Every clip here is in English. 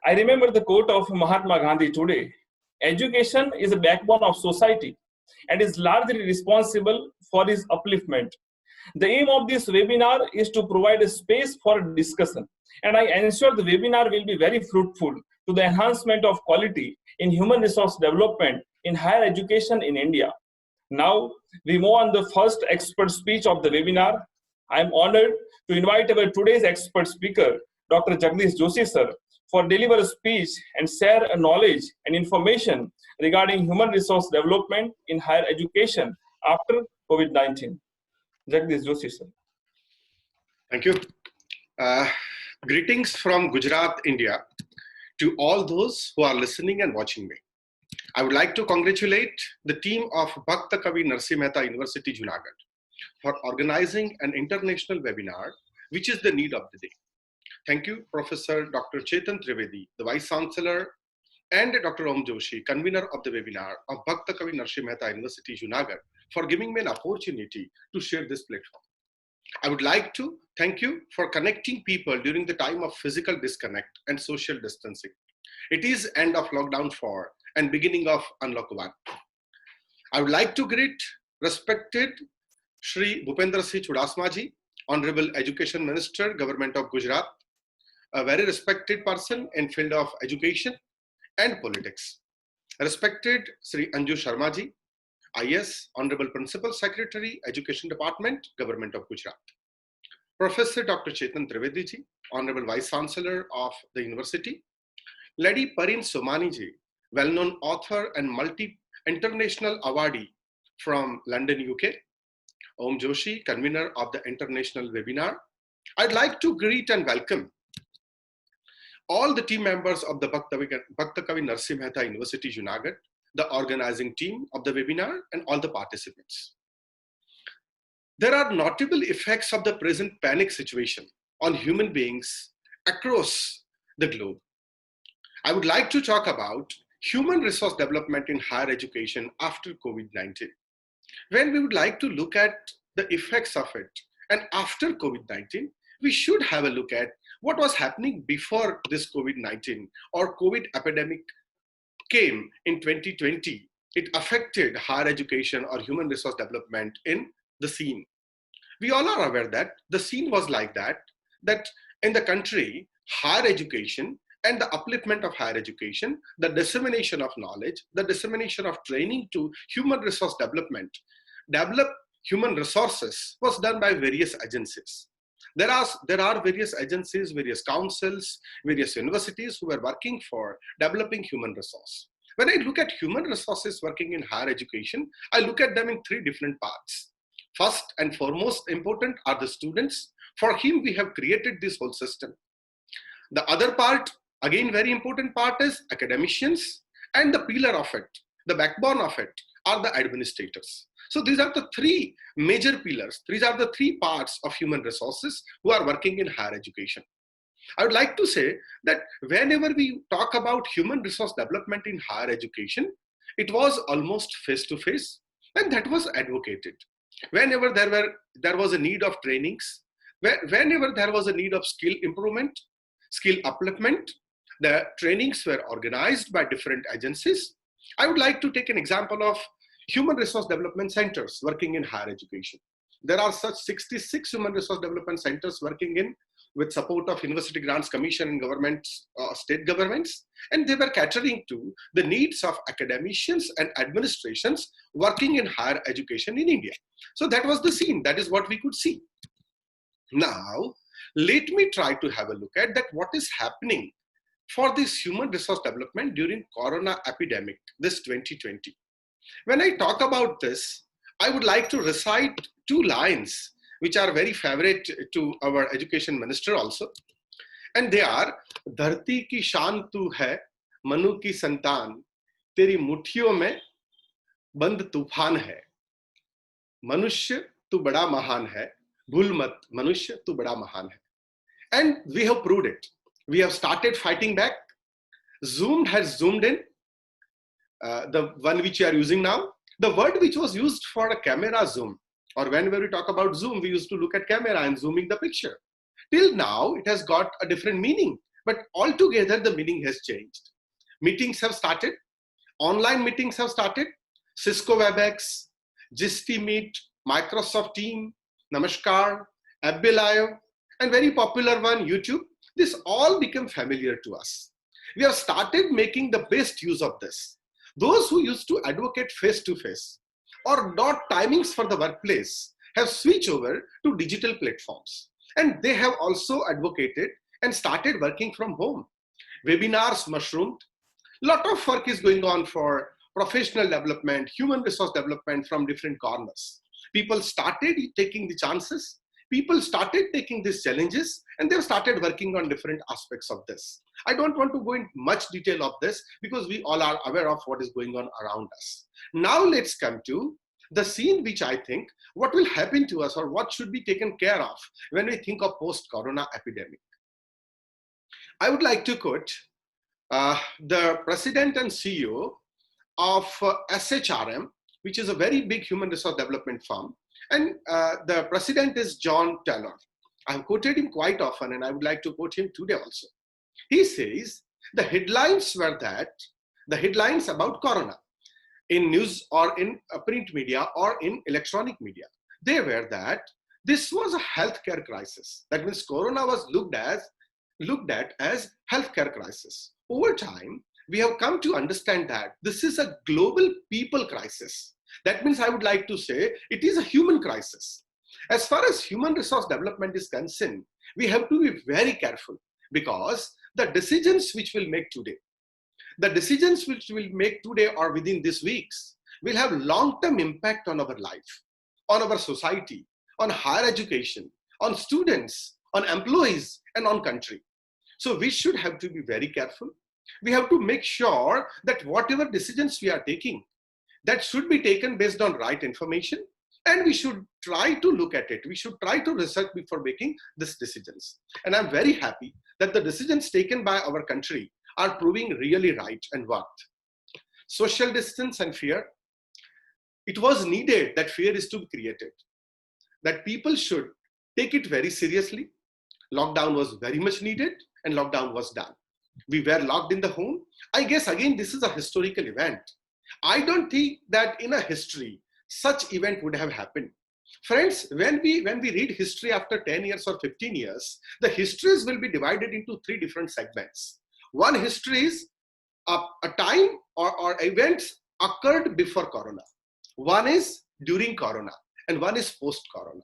I remember the quote of Mahatma Gandhi today: education is a backbone of society and is largely responsible for its upliftment. The aim of this webinar is to provide a space for discussion, and I ensure the webinar will be very fruitful to the enhancement of quality in human resource development in higher education in India. Now, we move on the first expert speech of the webinar. I am honored to invite our today's expert speaker, Dr. Jagdish Joshi sir, for deliver a speech and share a knowledge and information regarding human resource development in higher education after COVID-19. Jagdish Joshi sir. Thank you. Greetings from Gujarat, India, to all those who are listening and watching me. I would like to congratulate the team of Bhakta, Kavi, Narsinh, Mehta, University, Junagadh for organizing an international webinar, which is the need of the day. Thank you, Professor Dr. Chetan Trivedi, the Vice Chancellor, and Dr. Om Joshi, convener of the webinar of Bhakta, Kavi, Narsinh, Mehta, University, Junagadh, for giving me an opportunity to share this platform. I would like to thank you for connecting people during the time of physical disconnect and social distancing. It is end of lockdown 4 and beginning of unlock 1. I would like to greet respected Shri Bhupendra Singh Chudasma ji, Honorable Education Minister, Government of Gujarat, a very respected person in field of education and politics. Respected Shri Anju Sharma ji, IS, Honorable Principal Secretary, Education Department, Government of Gujarat. Professor Dr. Chetan Trivedi ji, Honorable Vice Chancellor of the University. Lady Parin Somani ji, well-known author and multi-international awardee from London, UK. Om Joshi, convener of the international webinar. I'd like to greet and welcome all the team members of the Bhakta Kavi Narsinh Mehta University, Junagadh, the organizing team of the webinar, and all the participants. There are notable effects of the present panic situation on human beings across the globe. I would like to talk about human resource development in higher education after COVID-19. When we would like to look at the effects of it and after COVID-19, we should have a look at what was happening before this COVID-19 or COVID epidemic came in 2020. It affected higher education or human resource development in the scene. We all are aware that the scene was like that in the country, higher education and the upliftment of higher education, the dissemination of knowledge, the dissemination of training to human resource development, develop human resources was done by various agencies. There are various agencies, various councils, various universities who are working for developing human resource. When I look at human resources working in higher education, I look at them in 3 different parts. First and foremost important are the students. For whom we have created this whole system. The other part, again very important part, is academicians, and the pillar of it, the backbone of it, are the administrators. So these are the 3 major pillars. These are the 3 parts of human resources who are working in higher education. I would like to say that whenever we talk about human resource development in higher education, it was almost face-to-face, and that was advocated. Whenever there was a need of trainings, whenever there was a need of skill improvement, skill upliftment, the trainings were organized by different agencies. I would like to take an example of human resource development centers working in higher education. There are such 66 human resource development centers working in with support of University Grants Commission and governments, state governments, and they were catering to the needs of academicians and administrations working in higher education in India. So that was the scene. That is what we could see. Now, let me try to have a look at that what is happening for this human resource development during Corona epidemic, this 2020. When I talk about this, I would like to recite 2 lines which are very favorite to our education minister also. And they are, Dharti ki shaan tu hai, Manu ki santan, teri muthiyon mein band tufan hai. Manushya tu bada mahan hai, bhul mat, manushya tu bada mahan hai. And we have proved it. We have started fighting back. Zoom has zoomed in, the one which you are using now. The word which was used for a camera zoom, or whenever we talk about zoom, we used to look at camera and zooming the picture. Till now, it has got a different meaning. but altogether the meaning has changed. Meetings have started, online meetings have started, Cisco WebEx, Gisti Meet, Microsoft Team, Namaskar, FB Live, and very popular one, YouTube. This all become familiar to us. We have started making the best use of this. Those who used to advocate face-to-face or not timings for the workplace have switched over to digital platforms. And they have also advocated and started working from home. Webinars mushroomed. Lot of work is going on for professional development, human resource development from different corners. People started taking the chances. People started taking these challenges, and they've started working on different aspects of this. I don't want to go into much detail of this because we all are aware of what is going on around us. Now let's come to the scene which I think what will happen to us or what should be taken care of when we think of post-corona epidemic. I would like to quote the president and CEO of SHRM, which is a very big human resource development firm. And the president is John Taylor. I've quoted him quite often, and I would like to quote him today also. He says, the headlines were that, the headlines about corona in news or in print media or in electronic media, they were that this was a healthcare crisis. That means corona was looked at as healthcare crisis. Over time, we have come to understand that this is a global people crisis. That means I would like to say it is a human crisis. As far as human resource development is concerned, we have to be very careful because the decisions which we'll make today, or within these weeks will have long-term impact on our life, on our society, on higher education, on students, on employees, and on country. So we should have to be very careful. We have to make sure that whatever decisions we are taking, that should be taken based on right information, and we should try to look at it. We should try to research before making these decisions. And I'm very happy that the decisions taken by our country are proving really right and worked. Social distance and fear. It was needed that fear is to be created, that people should take it very seriously. Lockdown was very much needed and lockdown was done. We were locked in the home. I guess again, this is a historical event. I don't think that in a history, such event would have happened. Friends, when we read history after 10 years or 15 years, the histories will be divided into three different segments. One history is a time or events occurred before Corona. One is during Corona and one is post-Corona.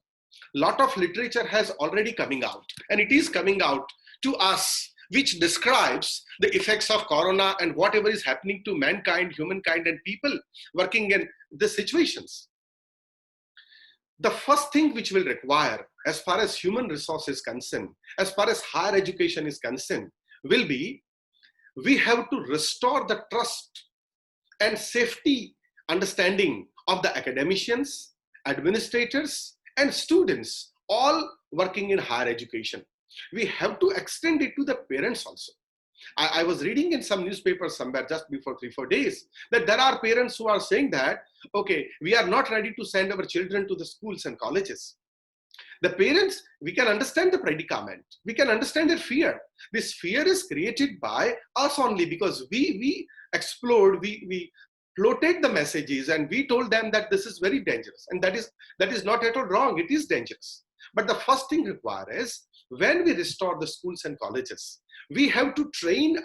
Lot of literature has already coming out, and it is coming out to us, which describes the effects of Corona and whatever is happening to mankind, humankind, and people working in these situations. The first thing which will require, as far as human resource is concerned, as far as higher education is concerned, will be, we have to restore the trust and safety understanding of the academicians, administrators, and students, all working in higher education. We have to extend it to the parents also. I was reading in some newspaper somewhere just before 3-4 days that there are parents who are saying that, okay, we are not ready to send our children to the schools and colleges. The parents, we can understand the predicament. We can understand their fear. This fear is created by us only because we explored, we floated the messages and we told them that this is very dangerous. And that is not at all wrong. It is dangerous. But the first thing required is when we restore the schools and colleges, we have to train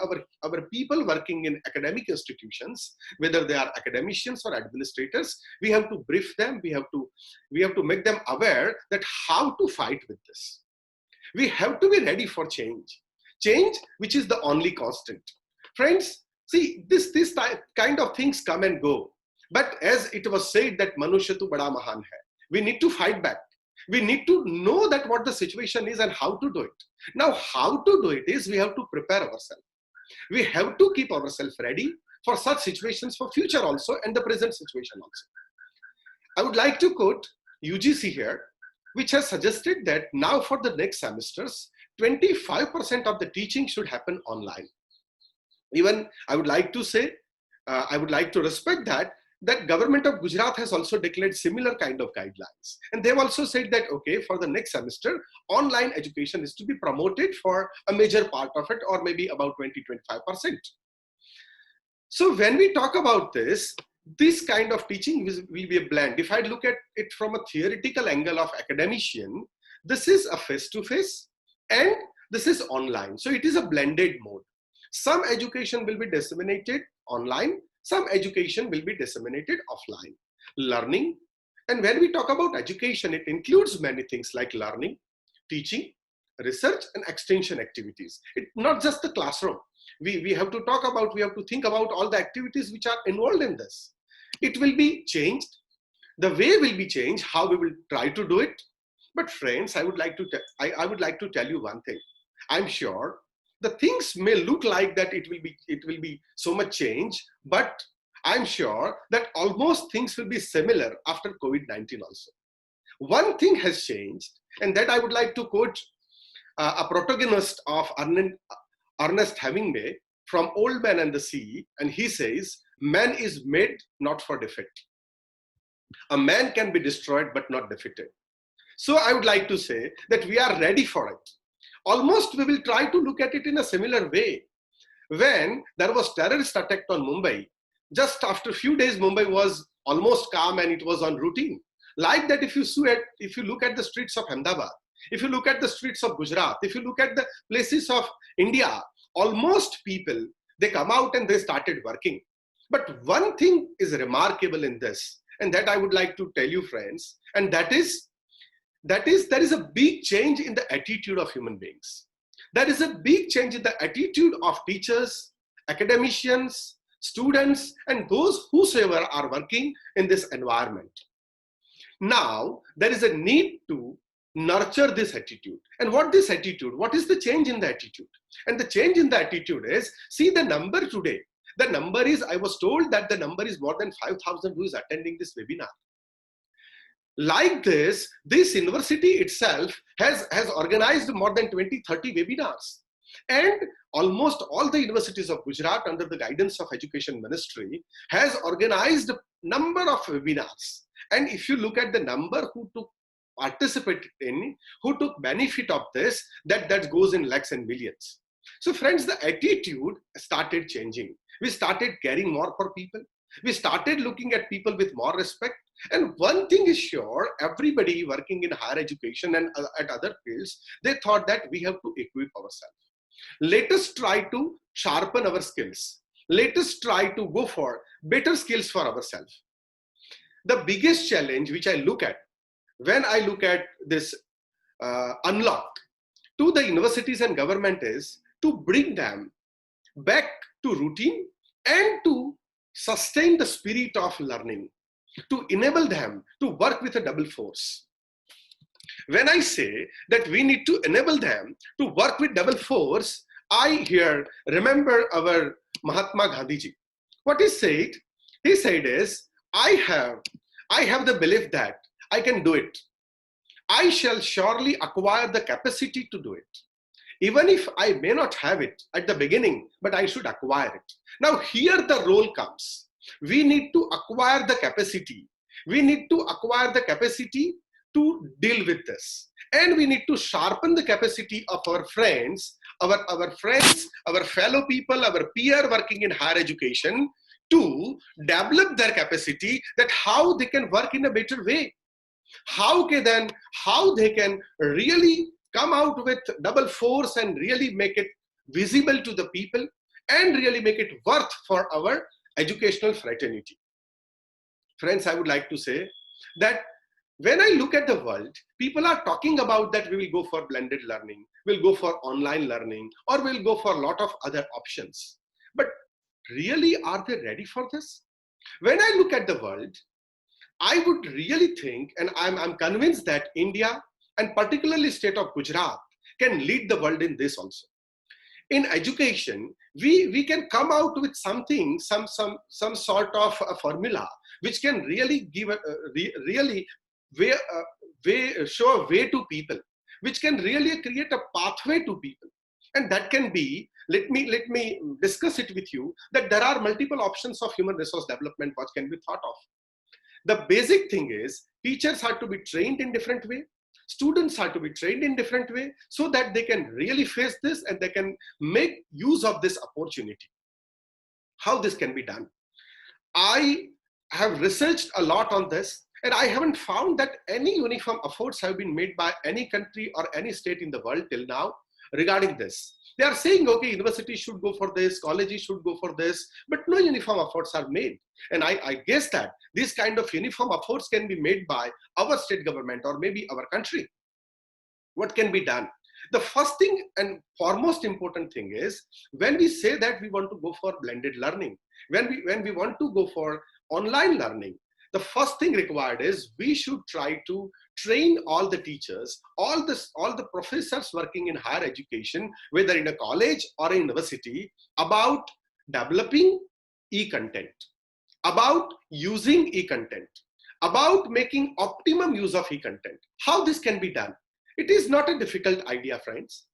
our people working in academic institutions, whether they are academicians or administrators. We have to brief them. We have to make them aware that how to fight with this. We have to be ready for change. Change, which is the only constant. Friends, see, this kind of things come and go. But as it was said that Manusya tu bada mahan hai, we need to fight back. We need to know that what the situation is and how to do it. Now, how to do it is we have to prepare ourselves. We have to keep ourselves ready for such situations for future also and the present situation also. I would like to quote UGC here, which has suggested that now for the next semesters, 25% of the teaching should happen online. Even I would like to say, I would like to respect that that government of Gujarat has also declared similar kind of guidelines. And they've also said that, okay, for the next semester, online education is to be promoted for a major part of it, or maybe about 20-25%. So when we talk about this kind of teaching will be a blend. If I look at it from a theoretical angle of academician, this is a face-to-face and this is online. So it is a blended mode. Some education will be disseminated online, some education will be disseminated offline. Learning, and when we talk about education, it includes many things like learning, teaching, research and extension activities. It's not just the classroom. We have to think about all the activities which are involved in this. It will be changed. The way will be changed, how we will try to do it. But friends, I would like to tell you one thing. I'm sure the things may look like that it will be so much change, but I'm sure that almost things will be similar after COVID-19 also. One thing has changed, and that I would like to quote a protagonist of Ernest Hemingway from Old Man and the Sea, and he says, man is made not for defeat. A man can be destroyed but not defeated. So I would like to say that we are ready for it. Almost we will try to look at it in a similar way. When there was terrorist attack on Mumbai, just after a few days Mumbai was almost calm and it was on routine. Like that, if you look at the streets of Ahmedabad, if you look at the streets of Gujarat, if you look at the places of India, almost people, they come out and they started working. But one thing is remarkable in this, and that I would like to tell you, friends, and that is there is a big change in the attitude of human beings. There is a big change in the attitude of teachers, academicians, students, and those whosoever are working in this environment. Now, there is a need to nurture this attitude. And what is the change in the attitude? And the change in the attitude is, see the number today. The number is, I was told that the number is more than 5,000 who is attending this webinar. Like this university itself has organized more than 20-30 webinars. And almost all the universities of Gujarat under the guidance of Education Ministry has organized a number of webinars. And if you look at the number who took participated in, who took benefit of this, that goes in lakhs and millions. So friends, the attitude started changing. We started caring more for people. We started looking at people with more respect. And one thing is sure, everybody working in higher education and at other fields, they thought that we have to equip ourselves. Let us try to sharpen our skills. Let us try to go for better skills for ourselves. The biggest challenge which I look at, when I look at this unlock to the universities and government is to bring them back to routine and to sustain the spirit of learning, to enable them to work with a double force. When I say that we need to enable them to work with double force, I here remember our Mahatma Gandhiji. What he said is, I have the belief that I can do it. I shall surely acquire the capacity to do it. Even if I may not have it at the beginning, but I should acquire it. Now here the role comes. We need to acquire the capacity. We need to acquire the capacity to deal with this. And we need to sharpen the capacity of our friends, our fellow people, our peer working in higher education, to develop their capacity, that how they can work in a better way. How they can really come out with double force and really make it visible to the people and really make it worth for our educational fraternity. Friends, I would like to say that when I look at the world, people are talking about that we will go for blended learning, we'll go for online learning, or we'll go for a lot of other options. But really, are they ready for this? When I look at the world, I would really think, and I'm convinced that India, and particularly state of Gujarat, can lead the world in this also. In education, we can come out with something, some sort of a formula which can really give show a way to people, which can really create a pathway to people. And that can be let me discuss it with you, that there are multiple options of human resource development what can be thought of. The basic thing is teachers have to be trained in different way. Students have to be trained in different way so that they can really face this and they can make use of this opportunity. How this can be done? I have researched a lot on this, and I haven't found that any uniform efforts have been made by any country or any state in the world till now regarding this. They are saying, okay, universities should go for this, colleges should go for this, but no uniform efforts are made. And I guess that this kind of uniform efforts can be made by our state government or maybe our country. What can be done? The first thing and foremost important thing is, when we say that we want to go for blended learning, when we want to go for online learning, the first thing required is we should try to train all the teachers, all the professors working in higher education, whether in a college or a university, about developing e-content, about using e-content, about making optimum use of e-content. How this can be done? It is not a difficult idea, friends.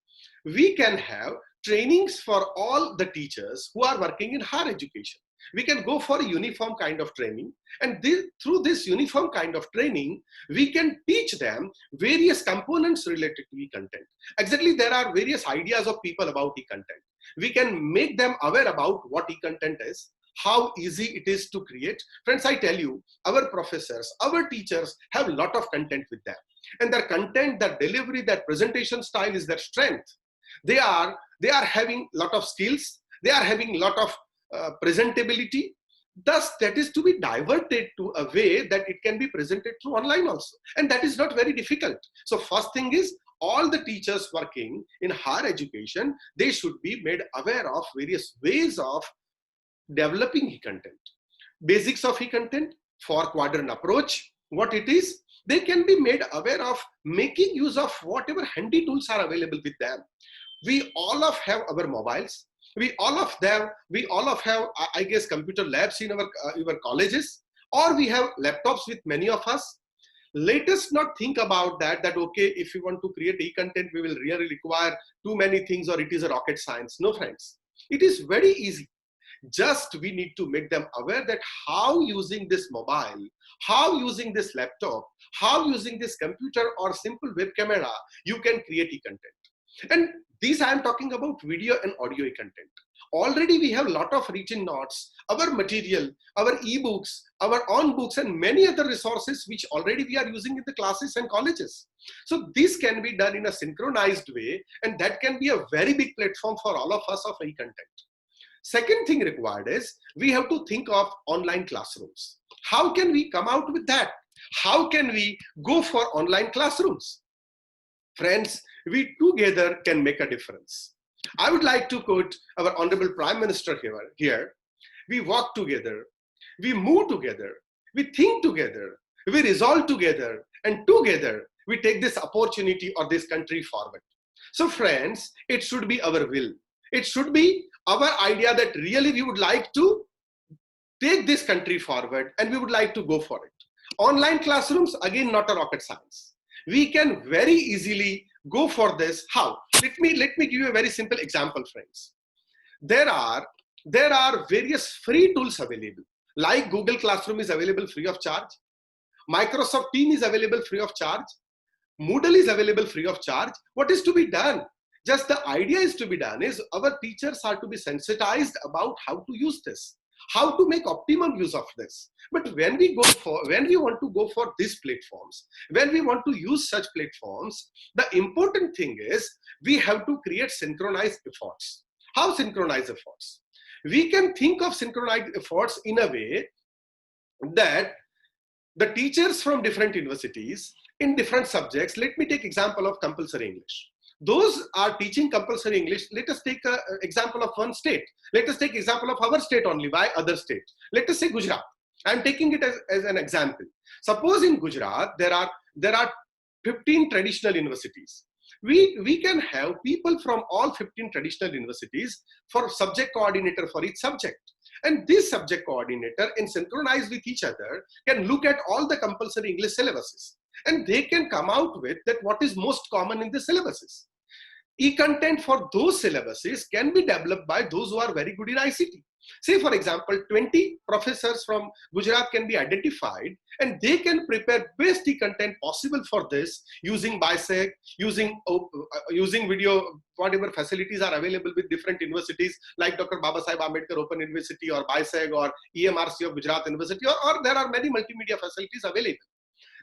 We can have trainings for all the teachers who are working in higher education. We can go for a uniform kind of training, and through this uniform kind of training, we can teach them various components related to e-content. Exactly, there are various ideas of people about e-content. We can make them aware about what e-content is, how easy it is to create. Friends, I tell you, our professors, our teachers have a lot of content with them. And their content, their delivery, their presentation style is their strength. They are having a lot of skills. They are having a lot of presentability. Thus, that is to be diverted to a way that it can be presented through online also. And that is not very difficult. So first thing is, all the teachers working in higher education, they should be made aware of various ways of developing e-content. Basics of e-content, 4-quadrant approach, what it is, they can be made aware of making use of whatever handy tools are available with them. We all have our mobiles. We all have, I guess, computer labs in our colleges, or we have laptops with many of us. Let us not think about that okay, if we want to create e-content, we will really require too many things or it is a rocket science. No, friends, it is very easy. Just we need to make them aware that how using this mobile, how using this laptop, how using this computer or simple web camera, you can create e-content. And these I am talking about video and audio e-content. Already we have a lot of written notes, our material, our e-books, our own books, and many other resources which already we are using in the classes and colleges. So this can be done in a synchronized way, and that can be a very big platform for all of us of e-content. Second thing required is we have to think of online classrooms. How can we come out with that? How can we go for online classrooms? Friends, we together can make a difference. I would like to quote our Honorable Prime Minister here. We walk together, we move together, we think together, we resolve together, and together we take this opportunity or this country forward. So friends, it should be our will. It should be our idea that really we would like to take this country forward and we would like to go for it. Online classrooms, again, not a rocket science. We can very easily go for this. How? Let me give you a very simple example, friends. There are various free tools available, like Google Classroom is available free of charge. Microsoft Teams is available free of charge. Moodle is available free of charge. What is to be done? Just the idea is to be done is our teachers are to be sensitized about how to use this, how to make optimum use of this. But when we want to go for these platforms, when we want to use such platforms, the important thing is we have to create synchronized efforts. How synchronized efforts? We can think of synchronized efforts in a way that the teachers from different universities in different subjects, let me take example of compulsory English. Those are teaching compulsory English. Let us take an example of one state. Let us take example of our state only. Why other state? Let us say Gujarat. I am taking it as an example. Suppose in Gujarat, there are 15 traditional universities. We can have people from all 15 traditional universities for subject coordinator for each subject. And this subject coordinator, in synchronized with each other, can look at all the compulsory English syllabuses. And they can come out with that what is most common in the syllabuses. E-content for those syllabuses can be developed by those who are very good in ICT. Say, for example, 20 professors from Gujarat can be identified, and they can prepare best e-content possible for this using BISEC, using video, whatever facilities are available with different universities like Dr. Babasaheb Ambedkar Open University or BISEC or EMRC of Gujarat University, or there are many multimedia facilities available.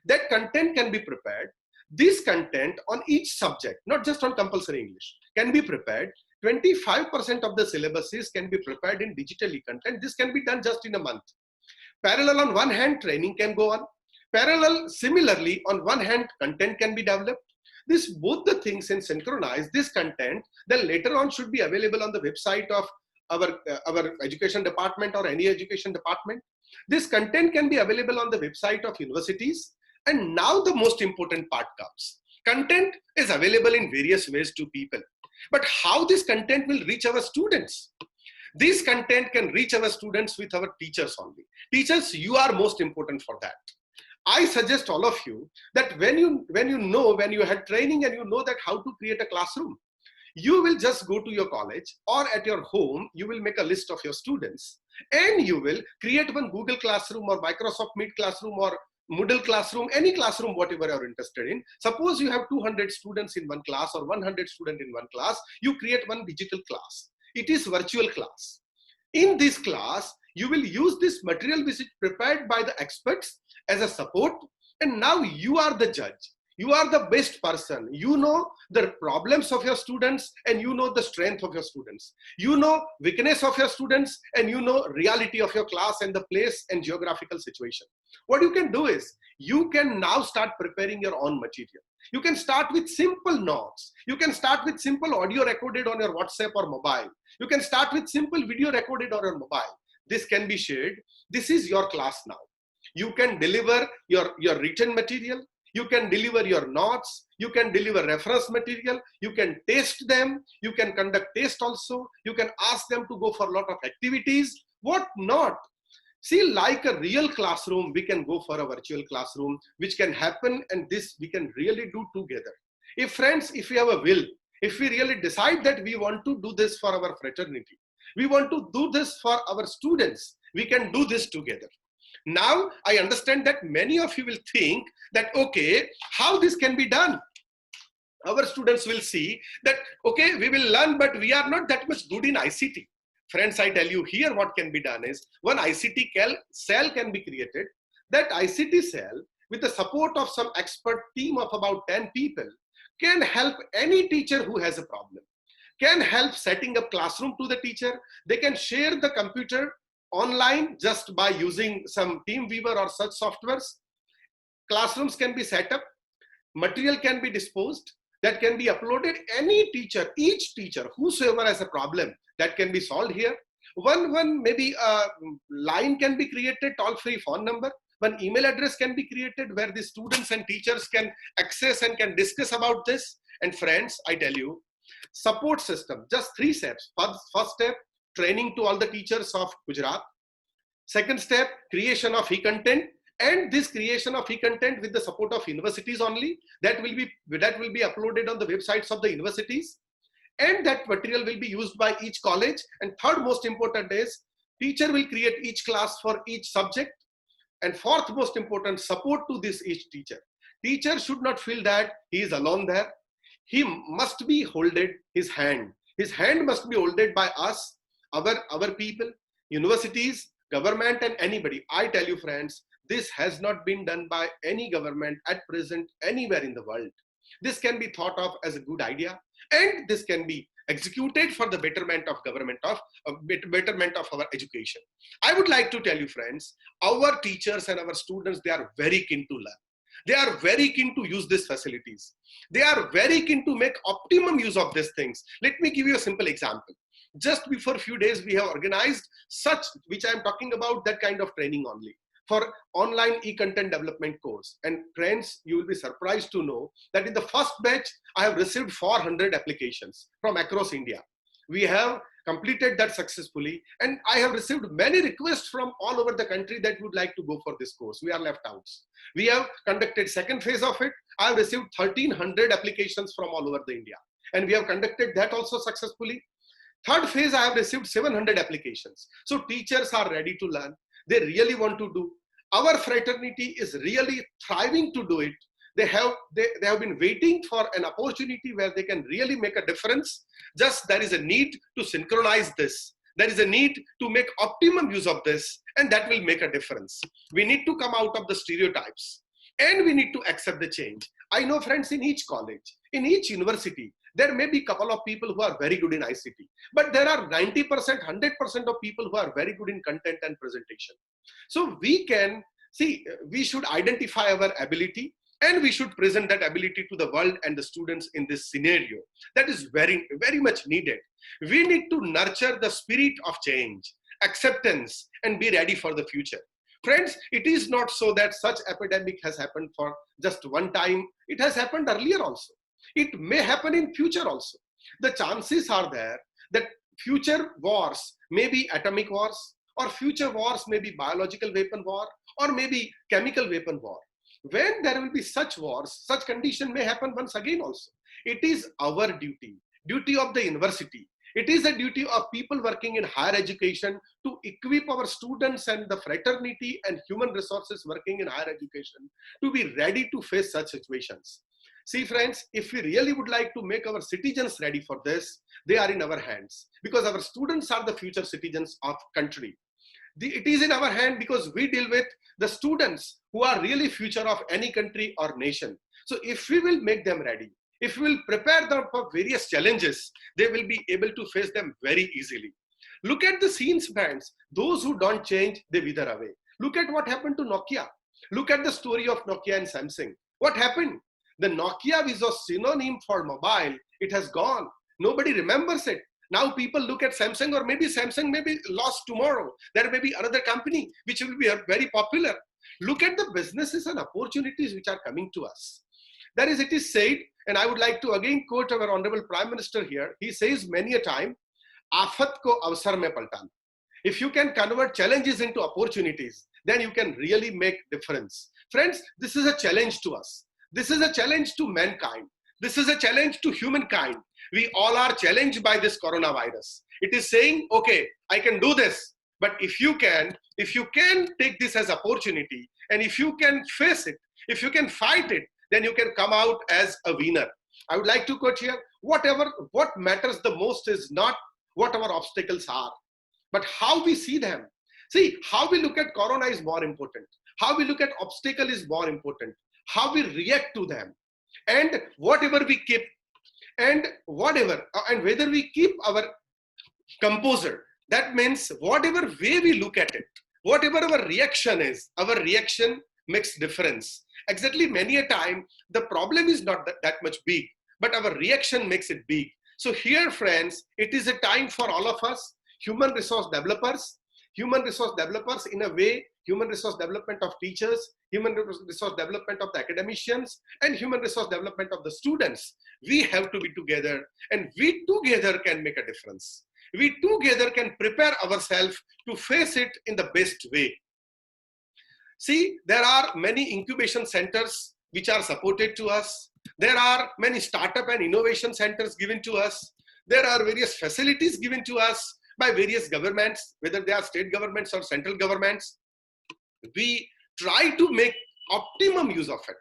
That content can be prepared. This content on each subject, not just on compulsory English, can be prepared. 25% of the syllabuses can be prepared in digital e-content. This can be done just in a month. Parallel, on one hand, training can go on. Parallel, similarly, on one hand, content can be developed. This, both the things in synchronize, this content then later on should be available on the website of our education department or any education department. This content can be available on the website of universities. And now the most important part comes. Content is available in various ways to people. But how this content will reach our students? This content can reach our students with our teachers only. Teachers, you are most important for that. I suggest all of you that when you had training and you know that how to create a classroom, you will just go to your college or at your home, you will make a list of your students and you will create one Google Classroom or Microsoft Meet Classroom or Moodle Classroom, any classroom, whatever you're interested in. Suppose you have 200 students in one class or 100 students in one class, you create one digital class. It is virtual class. In this class, you will use this material which is prepared by the experts as a support, and now you are the judge. You are the best person. You know the problems of your students and you know the strength of your students. You know weakness of your students and you know reality of your class and the place and geographical situation. What you can do is you can now start preparing your own material. You can start with simple notes. You can start with simple audio recorded on your WhatsApp or mobile. You can start with simple video recorded on your mobile. This can be shared. This is your class now. You can deliver your written material. You can deliver your notes, you can deliver reference material, you can test them, you can conduct tests also, you can ask them to go for a lot of activities, what not. See, like a real classroom, we can go for a virtual classroom, which can happen, and this we can really do together. If friends, if we have a will, if we really decide that we want to do this for our fraternity, we want to do this for our students, we can do this together. Now, I understand that many of you will think that, okay, how this can be done? Our students will see that, okay, we will learn, but we are not that much good in ICT. Friends, I tell you here what can be done is, one ICT cell can be created. That ICT cell, with the support of some expert team of about 10 people, can help any teacher who has a problem, can help setting up classroom to the teacher. They can share the computer online just by using some TeamViewer or such softwares. Classrooms can be set up, material can be disposed, that can be uploaded. Any teacher, each teacher, whosoever has a problem, that can be solved here. One maybe a line can be created, toll-free phone number. One email address can be created where the students and teachers can access and can discuss about this. And friends, I tell you, support system, just 3 steps. First step, training to all the teachers of Gujarat. Second step, creation of e-content, and this creation of e-content with the support of universities only, that will be uploaded on the websites of the universities, and that material will be used by each college. And third most important is, teacher will create each class for each subject, and fourth most important, support to this each teacher. Teacher should not feel that he is alone there. He must be holded his hand. His hand must be holded by us, our people, universities, government, and anybody. I tell you friends, this has not been done by any government at present anywhere in the world. This can be thought of as a good idea, and this can be executed for the betterment of betterment of our education. I would like to tell you friends, our teachers and our students, they are very keen to learn. They are very keen to use these facilities. They are very keen to make optimum use of these things. Let me give you a simple example. Just before a few days, we have organized such, which I am talking about, that kind of training only for online e-content development course. And friends, you will be surprised to know that in the first batch, I have received 400 applications from across India. We have completed that successfully, and I have received many requests from all over the country that would like to go for this course. We are left out. We have conducted second phase of it. I have received 1300 applications from all over the India. and we have conducted that also successfully. Third phase, I have received 700 applications. So teachers are ready to learn. They really want to do. Our fraternity is really thriving to do it. They have been waiting for an opportunity where they can really make a difference. Just there is a need to synchronize this. There is a need to make optimum use of this, and that will make a difference. We need to come out of the stereotypes, and we need to accept the change. I know, friends, in each college, in each university, there may be a couple of people who are very good in ICT, but there are 90%, 100% of people who are very good in content and presentation. So we can see, we should identify our ability, and we should present that ability to the world and the students in this scenario. That is very, very much needed. We need to nurture the spirit of change, acceptance, and be ready for the future. Friends, it is not so that such epidemic has happened for just one time. It has happened earlier also. It may happen in future also. The chances are there that future wars may be atomic wars, or future wars may be biological weapon war, or maybe chemical weapon war. When there will be such wars, such condition may happen once again also. It is our duty of the university. It is a duty of people working in higher education to equip our students and the fraternity and human resources working in higher education to be ready to face such situations. See, friends, if we really would like to make our citizens ready for this, they are in our hands, because our students are the future citizens of country. It is in our hand because we deal with the students who are really future of any country or nation. So if we will make them ready, if we will prepare them for various challenges, they will be able to face them very easily. Look at the scenes, friends. Those who don't change, they wither away. Look at what happened to Nokia. Look at the story of Nokia and Samsung. What happened? The Nokia was a synonym for mobile. It has gone. Nobody remembers it. Now people look at Samsung, or maybe Samsung may be lost tomorrow. There may be another company which will be very popular. Look at the businesses and opportunities which are coming to us. That is, it is said, and I would like to again quote our Honorable Prime Minister here. He says many a time, "Aafat ko avsar mein paltana." If you can convert challenges into opportunities, then you can really make difference. Friends, this is a challenge to us. This is a challenge to mankind. This is a challenge to humankind. We all are challenged by this coronavirus. It is saying, okay, I can do this. But if you can take this as opportunity, and if you can face it, if you can fight it, then you can come out as a winner. I would like to quote here, what matters the most is not what our obstacles are, but how we see them. See, how we look at corona is more important. How we look at obstacle is more important. How we react to them. And whatever we keep, and whether we keep our composure, that means whatever way we look at it, whatever our reaction is, our reaction makes difference. Exactly, many a time, the problem is not that much big, but our reaction makes it big. So here, friends, it is a time for all of us, human resource developers in a way, human resource development of teachers, human resource development of the academicians, and human resource development of the students. We have to be together, and we together can make a difference. We together can prepare ourselves to face it in the best way. See, there are many incubation centers which are supported to us. There are many startup and innovation centers given to us. There are various facilities given to us by various governments, whether they are state governments or central governments. We try to make optimum use of it.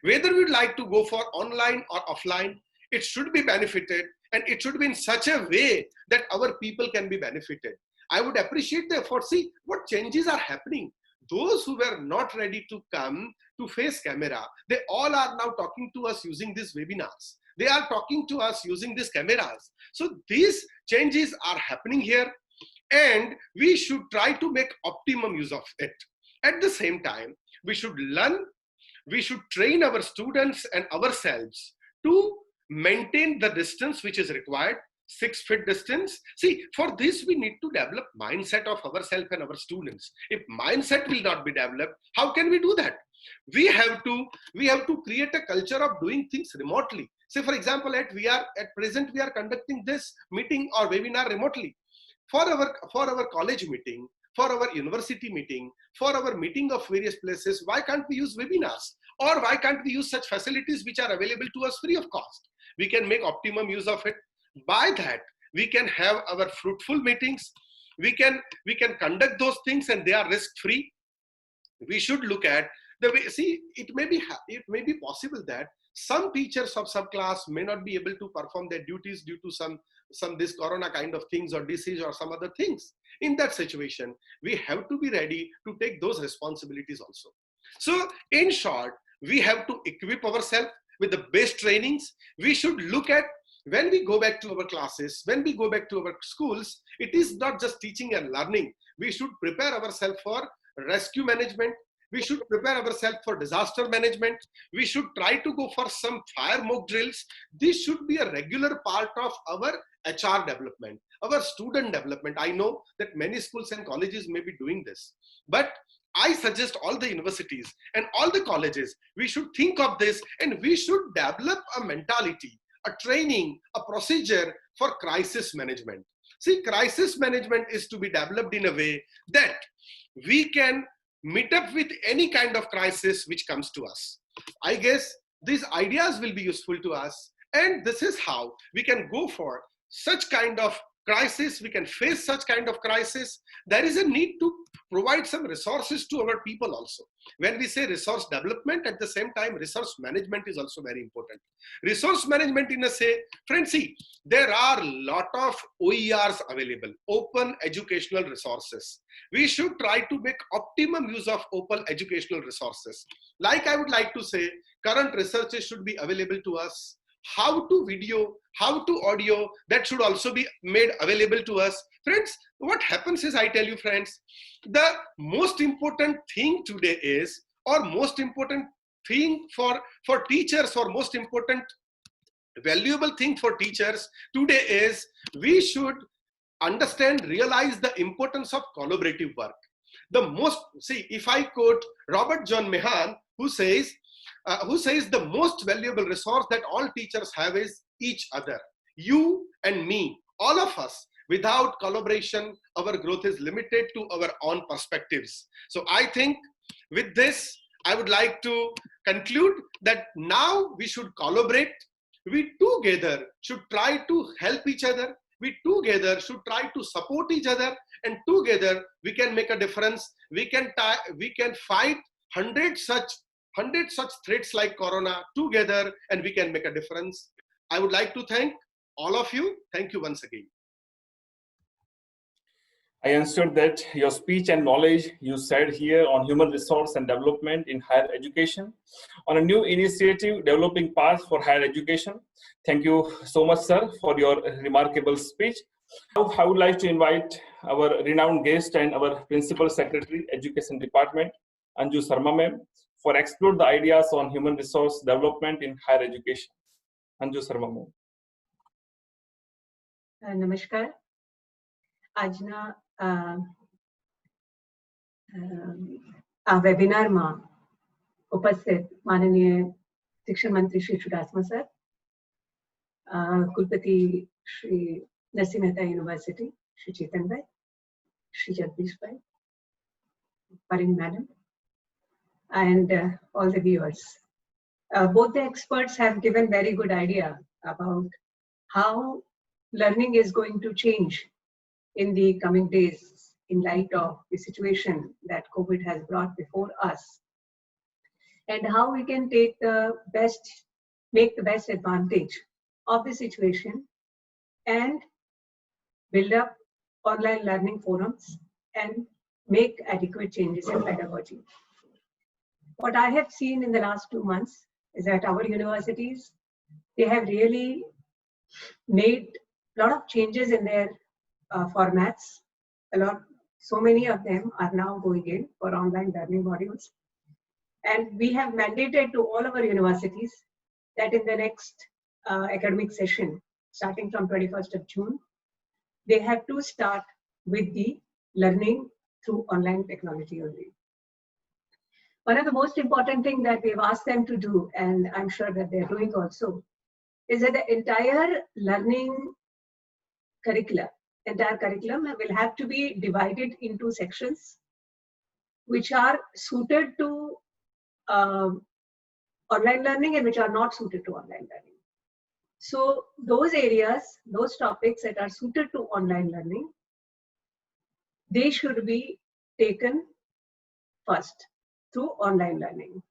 Whether we'd like to go for online or offline, it should be benefited, and it should be in such a way that our people can be benefited. I would appreciate the effort. See what changes are happening. Those who were not ready to come to face camera, they all are now talking to us using these webinars. They are talking to us using these cameras. So these changes are happening here, and we should try to make optimum use of it. At the same time, we should learn, we should train our students and ourselves to maintain the distance which is required, 6 feet distance. See, for this we need to develop mindset of ourselves and our students. If mindset will not be developed, how can we do that? We have to create a culture of doing things remotely. Say, for example, at present we are conducting this meeting or webinar remotely. For our college meeting, for our university meeting, for our meeting of various places, why can't we use webinars? Or why can't we use such facilities which are available to us free of cost? we can make optimum use of it. By that, we can have our fruitful meetings. We can conduct those things and they are risk-free. We should look at the way, see, it may be possible that some teachers of subclass may not be able to perform their duties due to some this corona kind of things or disease or some other things. In that situation, we have to be ready to take those responsibilities also. So in short, we have to equip ourselves with the best trainings. We should look at, when we go back to our classes, when we go back to our schools, it is not just teaching and learning. We should prepare ourselves for rescue management. We should prepare ourselves for disaster management. We should try to go for some fire mock drills. This should be a regular part of our HR development, our student development. I know that many schools and colleges may be doing this, but I suggest all the universities and all the colleges, we should think of this and we should develop a mentality, a training, a procedure for crisis management. See, crisis management is to be developed in a way that we can meet up with any kind of crisis which comes to us. I guess these ideas will be useful to us, and this is how we can go for such kind of crisis. We can face such kind of crisis. There is a need to provide some resources to our people also. When we say resource development, at the same time, resource management is also very important. Resource management in a say, friends, see, there are a lot of OERs available, open educational resources. We should try to make optimum use of open educational resources. Like I would like to say, current researches should be available to us. How to video, how to audio, that should also be made available to us. Friends, what happens is, I tell you friends, the most important thing today is, or most important thing for teachers, or most important valuable thing for teachers today is, we should understand, realize the importance of collaborative work. The most, see, if I quote Robert John Mahan, who says the most valuable resource that all teachers have is each other, you and me, all of us. Without collaboration, our growth is limited to our own perspectives. So I think with this, I would like to conclude that now we should collaborate. We together should try to help each other. We together should try to support each other, and together we can make a difference. We can fight 100 such threats like corona together, and we can make a difference. I would like to thank all of you. Thank you once again. I understood that your speech and knowledge you said here on human resource and development in higher education, on a new initiative developing paths for higher education. Thank you so much, sir, for your remarkable speech. Now, I would like to invite our renowned guest and our Principal Secretary, Education Department, Anju Sharma ma'am, for explore the ideas on human resource development in higher education. Anju Sharma ma'am. Namaskar. આજના આ વેબિનારમાં ઉપસ્થિત માનનીય શિક્ષણ મંત્રી Shri Chudasama sir, કુલપતિ Shri Narsinh Mehta university Shri Chetanbhai, Shri Jagdishbhai, Parin madam, and all the viewers. Both the experts have given very good idea about how learning is going to change in the coming days in light of the situation that COVID has brought before us, and how we can make the best advantage of the situation and build up online learning forums and make adequate changes in pedagogy. What I have seen in the last 2 months is that our universities, they have really made a lot of changes in their formats. So many of them are now going in for online learning modules. And we have mandated to all of our universities that in the next academic session, starting from 21st of June, they have to start with the learning through online technology only. One of the most important things that we've asked them to do, and I'm sure that they're doing also, is that the entire learning curriculum will have to be divided into sections which are suited to online learning and which are not suited to online learning. So those areas, those topics that are suited to online learning, they should be taken first through online learning.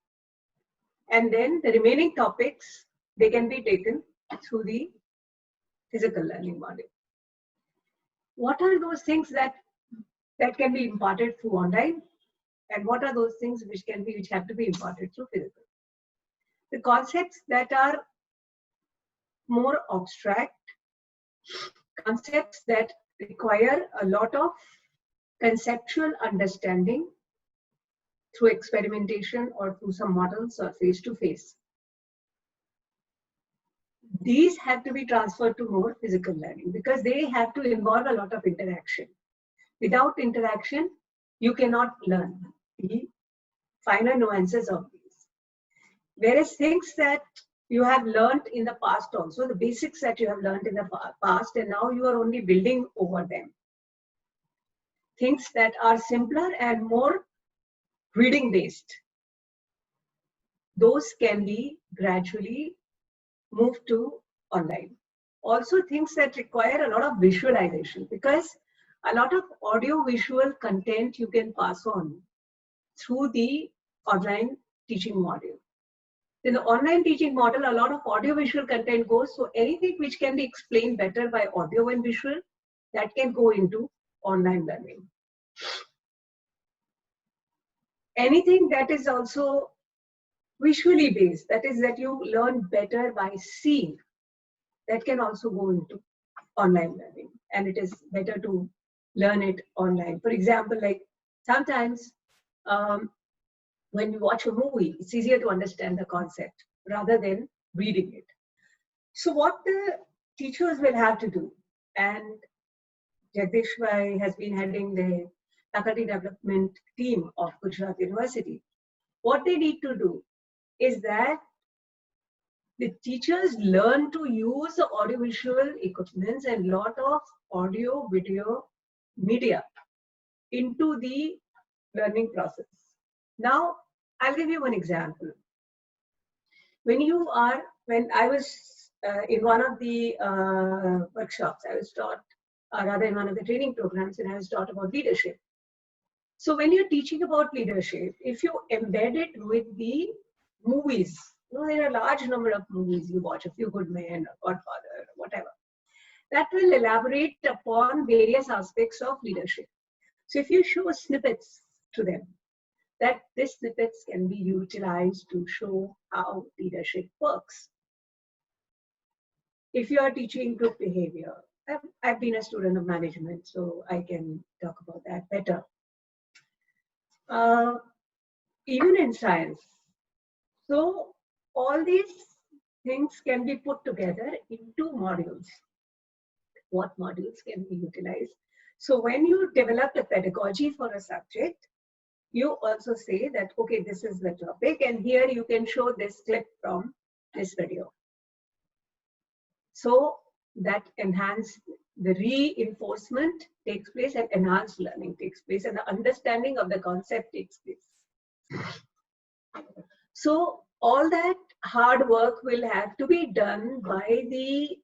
And then the remaining topics, they can be taken through the physical learning model. What are those things that can be imparted through online? And what are those things which have to be imparted through physical? The concepts that are more abstract, concepts that require a lot of conceptual understanding through experimentation or through some models or face-to-face. These have to be transferred to more physical learning because they have to involve a lot of interaction. Without interaction, you cannot learn the finer nuances of these. Whereas things that you have learned in the past also, the basics that you have learned in the past, and now you are only building over them. Things that are simpler and more reading based, those can be gradually moved to online. Also things that require a lot of visualization, because a lot of audio visual content you can pass on through the online teaching model. In the online teaching model, a lot of audio visual content goes, so anything which can be explained better by audio and visual, that can go into online learning. Anything that is also visually based, that is that you learn better by seeing, that can also go into online learning, and it is better to learn it online. For example, like sometimes when you watch a movie, it's easier to understand the concept rather than reading it. So what the teachers will have to do, and Jagdish Bhai has been heading the faculty development team of Gujarat University, what they need to do is that the teachers learn to use the audiovisual equipments and lot of audio video media into the learning process. Now, I'll give you one example. When I was in one of the workshops, I was taught, rather in one of the training programs, and I was taught about leadership. So when you're teaching about leadership, if you embed it with the movies, there are a large number of movies you watch, A Few Good Men, or Godfather, or whatever, that will elaborate upon various aspects of leadership. So if you show snippets to them, that these snippets can be utilized to show how leadership works. If you are teaching group behavior, I've been a student of management, so I can talk about that better. Even in science. So all these things can be put together into modules. What modules can be utilized? So when you develop a pedagogy for a subject, you also say that, okay, this is the topic, and here you can show this clip from this video. So that the reinforcement takes place, and enhanced learning takes place, and the understanding of the concept takes place. So all that hard work will have to be done by the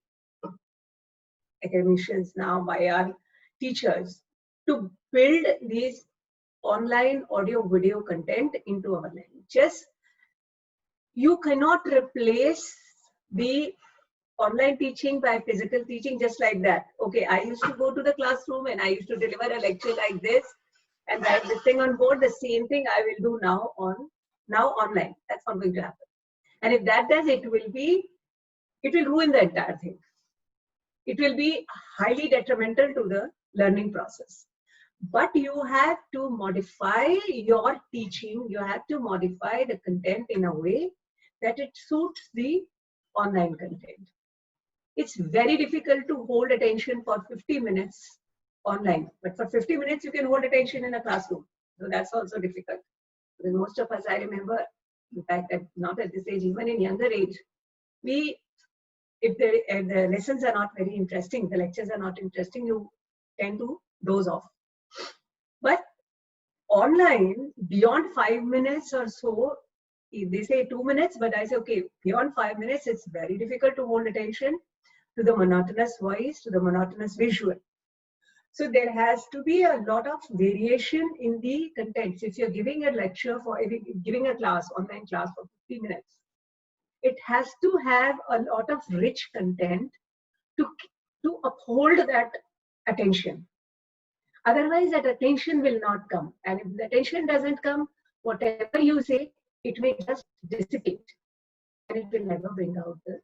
academicians now, by our teachers, to build these online audio video content into our learning. You cannot replace the online teaching by physical teaching just like that. Okay, I used to go to the classroom and I used to deliver a lecture like this and write this thing on board. The same thing I will do now online. That's not going to happen. And if that does, it will ruin the entire thing. It will be highly detrimental to the learning process. But you have to modify your teaching. You have to modify the content in a way that it suits the online content. It's very difficult to hold attention for 50 minutes online, but for 50 minutes you can hold attention in a classroom. So that's also difficult. Because most of us, I remember, in fact, that not at this age, even in younger age, if the lessons are not very interesting, the lectures are not interesting, you tend to doze off. But online, beyond 5 minutes or so, they say 2 minutes, but I say, okay, beyond 5 minutes, it's very difficult to hold attention to the monotonous voice, to the monotonous visual. So there has to be a lot of variation in the contents. If you're giving a lecture giving a class, online class for 50 minutes, it has to have a lot of rich content to uphold that attention. Otherwise, that attention will not come. And if the attention doesn't come, whatever you say, it may just dissipate and it will never bring out the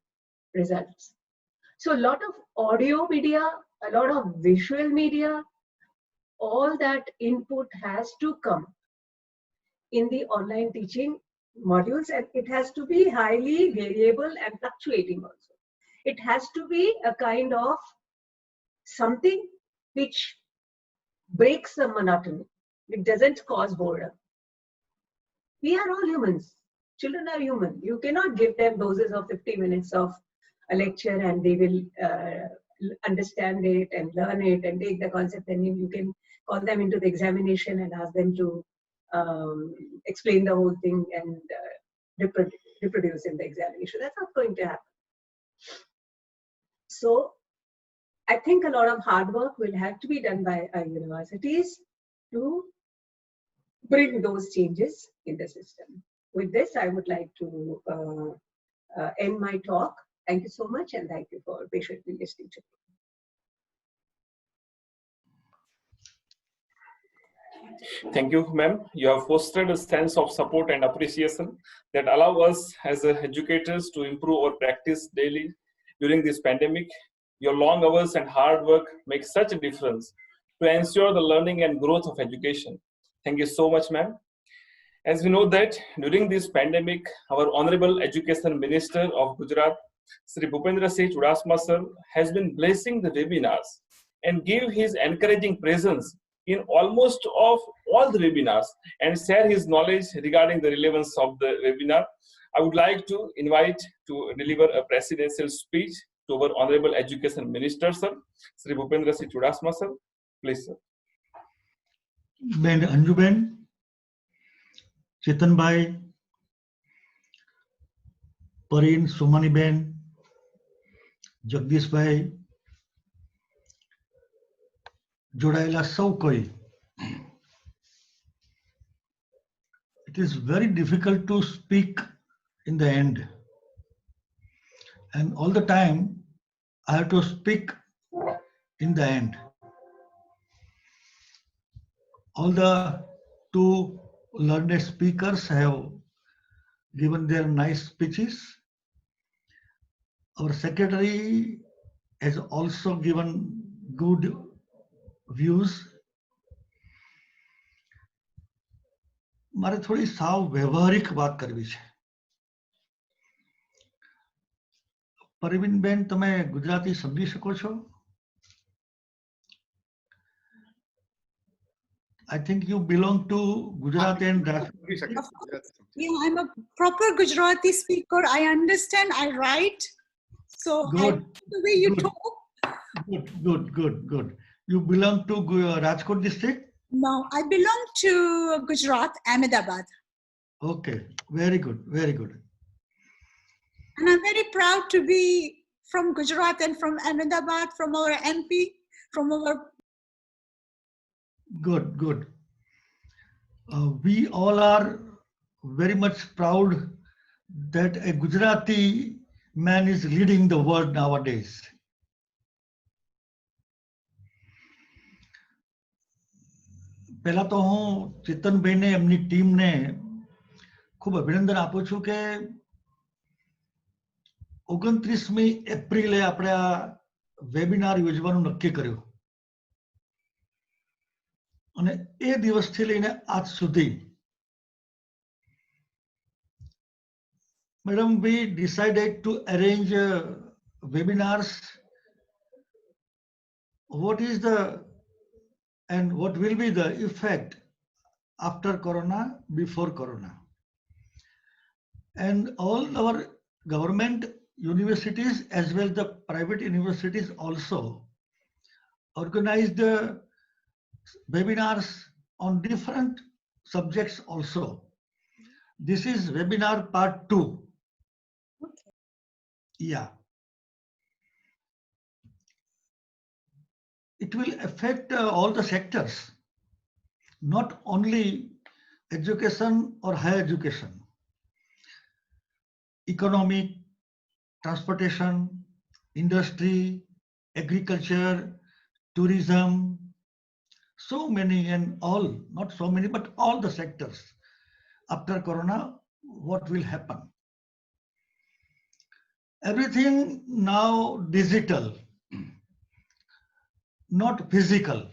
results. So a lot of audio media, a lot of visual media, all that input has to come in the online teaching modules, and it has to be highly variable and fluctuating also. It has to be a kind of something which breaks the monotony. It doesn't cause boredom. We are all humans. Children are human. You cannot give them doses of 50 minutes of a lecture and they will understand it and learn it and take the concept, and you can call them into the examination and ask them to explain the whole thing and reproduce in the examination. That's not going to happen. So I think a lot of hard work will have to be done by our universities to bring those changes in the system. With this, I would like to end my talk. Thank you so much, and thank you for patiently listening to me. Thank you, ma'am. You have fostered a sense of support and appreciation that allow us as educators to improve our practice daily during this pandemic. Your long hours and hard work make such a difference to ensure the learning and growth of education. Thank you so much, ma'am. As we know that during this pandemic, our Honorable Education Minister of Gujarat, Sri Bhupendra Singh Chudasama sir, has been blessing the webinars and give his encouraging presence in almost of all the webinars and share his knowledge regarding the relevance of the webinar. I would like to invite to deliver a presidential speech to our Honorable Education Minister, sir, Sri Bhupendra Singh Chudasama sir. Please, sir. Ben Anjuben, Chetanbhai, Pareen, Sumaniben, Jagdishbhai, જોડાયેલા સૌ કોઈ. It is very difficult to speak in the end, and all the time I have to speak in the end. All the two learned speakers have given their nice speeches. Our secretary has also given good views. મારે થોડી સાવ વ્યવહારિક વાત કરવી છે. પરવીનબેન, તમે ગુજરાતી સમજી શકો છો? I think you belong to Gujarat and Yeah, I'm a proper Gujarati speaker. I understand, I write. So Good. the way you Good. talk. Good. You belong to Rajkot district? No, I belong to Gujarat, Ahmedabad. Okay, very good. And I'm very proud to be from Gujarat and from Ahmedabad, from our MP, from our... Good. We all are very much proud that a Gujarati man is leading the world nowadays. પહેલા તો હું ચેતનભાઈને એમની ટીમને ખૂબ અભિનંદન આપું છું કે 29મી એપ્રિલે આપણે આ વેબિનાર યોજવાનું નક્કી કર્યું અને એ દિવસથી લઈને આજ સુધી Madam, we decided to arrange webinars. What is the and what will be the effect after Corona, before Corona? And all our government universities as well the private universities also organized webinars on different subjects also. This is webinar part 2. Okay. Yeah. It will affect all the sectors, not only education or higher education, economic, transportation, industry, agriculture, tourism, so many and all, not so many, but all the sectors. After Corona, what will happen? Everything now digital, not physical.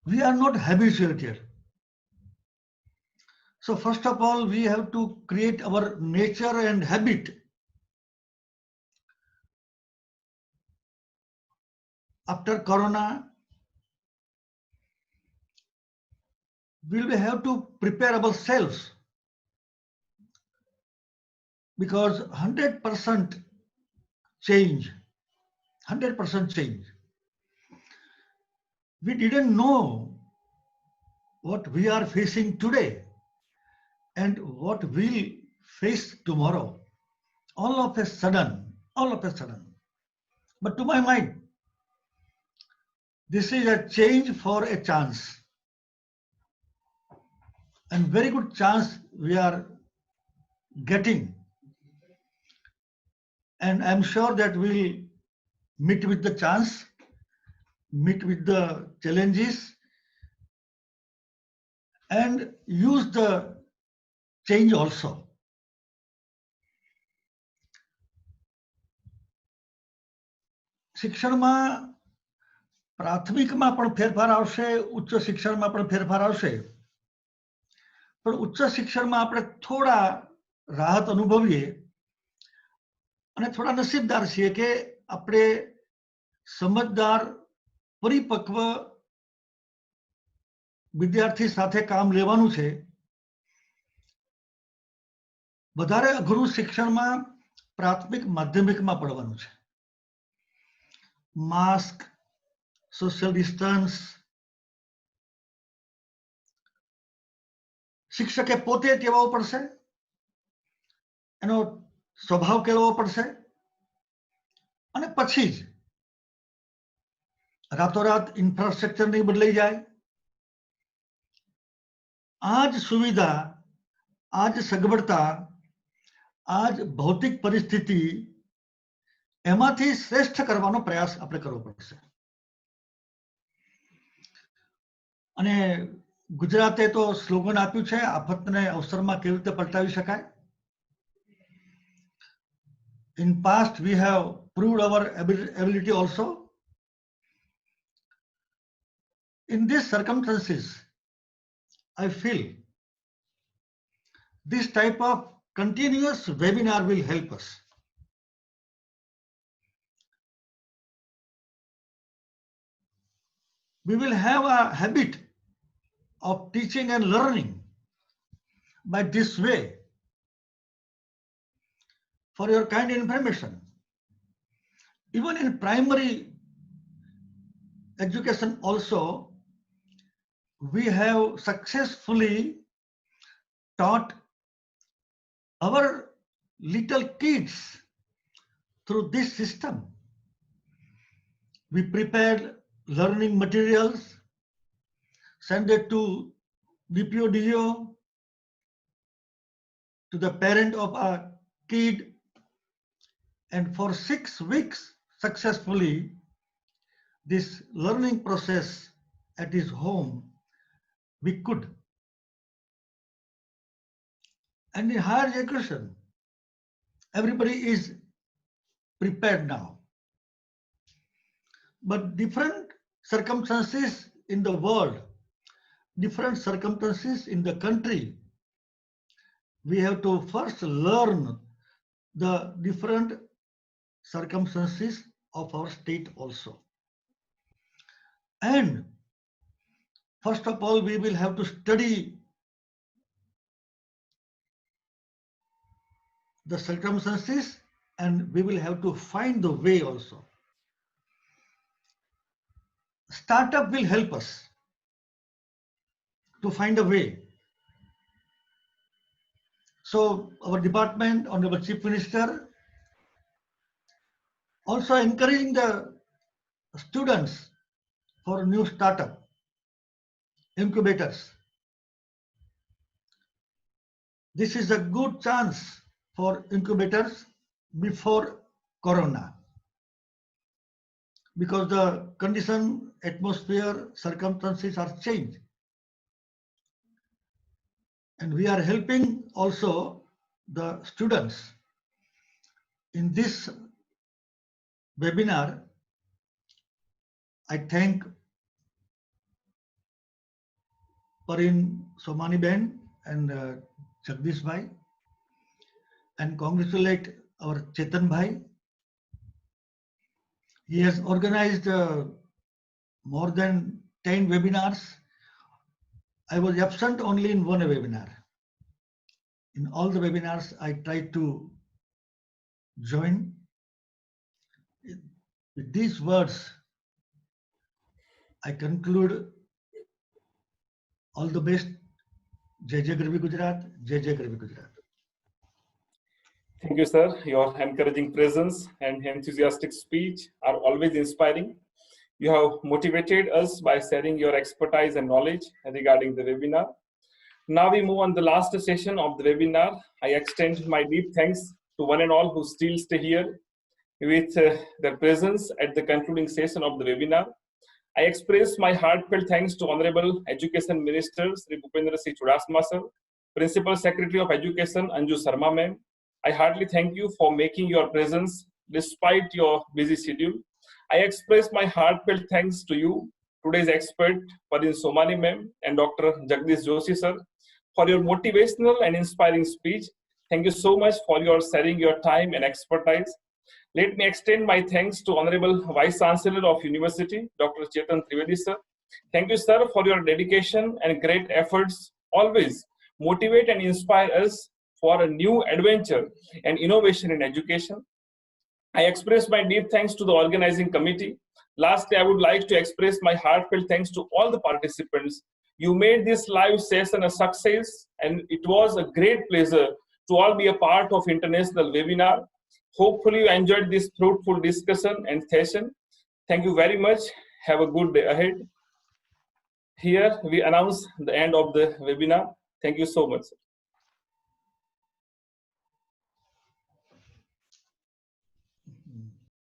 We are not habituated. So first of all, we have to create our nature and habit. After Corona, we will have to prepare ourselves, because 100% change, 100% change. We didn't know what we are facing today and what we'll face tomorrow. All of a sudden. But to my mind, this is a change for a chance. And very good chance we are getting. And I'm sure that we'll meet with the chance, meet with the challenges, and use the change also. શિક્ષણમાં પ્રાથમિકમાં પણ ફેરફાર આવશે, ઉચ્ચ શિક્ષણમાં પણ ફેરફાર આવશે. પણ ઉચ્ચ શિક્ષણમાં આપણે થોડા રાહત અનુભવીએ અને થોડા નસીબદાર છીએ કે આપણે સમજદાર, પરિપક્વ વિદ્યાર્થી સાથે કામ લેવાનું છે. વધારે અઘરું શિક્ષણમાં પ્રાથમિક માધ્યમિકમાં પડવાનું છે. માસ્ક, સોશિયલ ડિસ્ટન્સ, શિક્ષકે પોતે ટેવાવું પડશે, એનો સ્વભાવ કેળવવો પડશે, અને પછી જ રાતોરાત ઇન્ફ્રાસ્ટ્રક્ચર નહીં બદલાઈ જાય. આ જ સુવિધા, આ જ સગવડતા, આ જ ભૌતિક પરિસ્થિતિ, એમાંથી શ્રેષ્ઠ કરવાનો પ્રયાસ આપણે કરવો પડશે. અને ગુજરાતે તો સ્લોગન આપ્યું છે, આફતને અવસરમાં કેવી રીતે પલટાવી શકાય. In past we have proved our ability also. In these circumstances, I feel this type of continuous webinar will help us. We will have a habit of teaching and learning by this way. For your kind information, even in primary education also, we have successfully taught our little kids through this system. We prepared learning materials, send it to DPO, DO, to the parent of a kid, and for 6 weeks successfully this learning process at his home we could. And in higher education, everybody is prepared now. But different circumstances in the world, different circumstances in the country, we have to first learn the different circumstances of our state also. And first of all, we will have to study the circumstances, and we will have to find the way also. Startup will help us to find a way. So our department, Honorable Chief Minister, also encouraging the students for new startup incubators. This is a good chance for incubators before Corona, because the condition, atmosphere, circumstances are changed. And we are helping also the students in this webinar. I thank Parin Somani Ben and Jagdish Bhai, and congratulate our Chetan Bhai. He has organized more than 10 webinars. I was absent only in one webinar. In all the webinars, I tried to join. With these words, I conclude. All the best. Jai Jai Garvi Gujarat. Jai Jai Garvi Gujarat. Thank you, sir. Your encouraging presence and enthusiastic speech are always inspiring. You have motivated us by sharing your expertise and knowledge regarding the webinar. Now we move on the last session of the webinar. I extend my deep thanks to one and all who still stay here with their presence at the concluding session of the webinar. I express my heartfelt thanks to Honorable Education Minister Sri Bhupendra Singh Chudasama sir, Principal Secretary of Education Anju Sharma ma'am. I heartily thank you for making your presence despite your busy schedule. I express my heartfelt thanks to you, today's expert Parin Somani ma'am and Dr. Jagdish Joshi sir, for your motivational and inspiring speech. Thank you so much for your sharing your time and expertise. Let me extend my thanks to Honorable Vice Chancellor of University, Dr. Chetan Trivedi sir. Thank you, sir, for your dedication and great efforts. Always motivate and inspire us for a new adventure and innovation in education. I express my deep thanks to the organizing committee. Lastly, I would like to express my heartfelt thanks to all the participants. You made this live session a success, and it was a great pleasure to all be a part of international webinar. Hopefully you enjoyed this fruitful discussion and session. Thank you very much. Have a good day ahead. Here we announce the end of the webinar. Thank you so much.